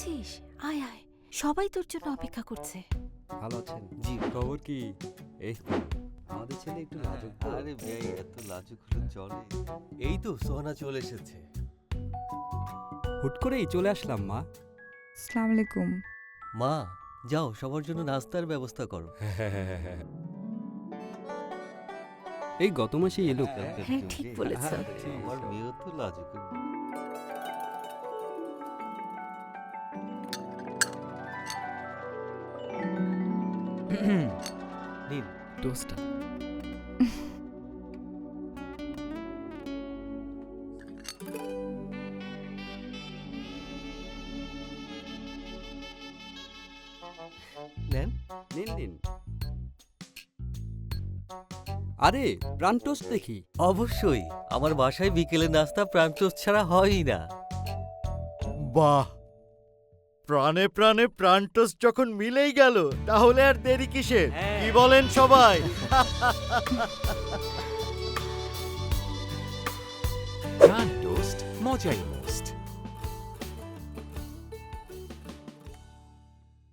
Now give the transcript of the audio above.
এসেছিস? আয় আয়, সবাই তোর জন্য অপেক্ষা করছে। ভালো আছেন? জি খবর কি? এই তো, আমাদের ছেলে একটু লাজুক তো। আরে ভাই এত লাজুক হলে চলে? এই তো সোহানা চলে এসেছে। হুট করেই চলে আসলাম মা। আসসালামু আলাইকুম। মা যাও সবার জন্য নাস্তার ব্যবস্থা করো। এই গত মাসে এলো। হ্যাঁ, ঠিক বলেছ। আমার মেয়েও তো লাজুক। নিন টোস্টটা। নেন। নিন নিন। আরে প্রাণ টোস্ট দেখি। অবশ্যই আমার বাসায় বিকেলে নাস্তা প্রাণ টোস্ট ছাড়া হয়ই না। বাহ, প্রাণে প্রাণে প্রাণটোস যখন মিলেই গেল তাহলে আর দেরি কিসের? কি বলেন সবাই? প্রাণ টোস্ট মজাই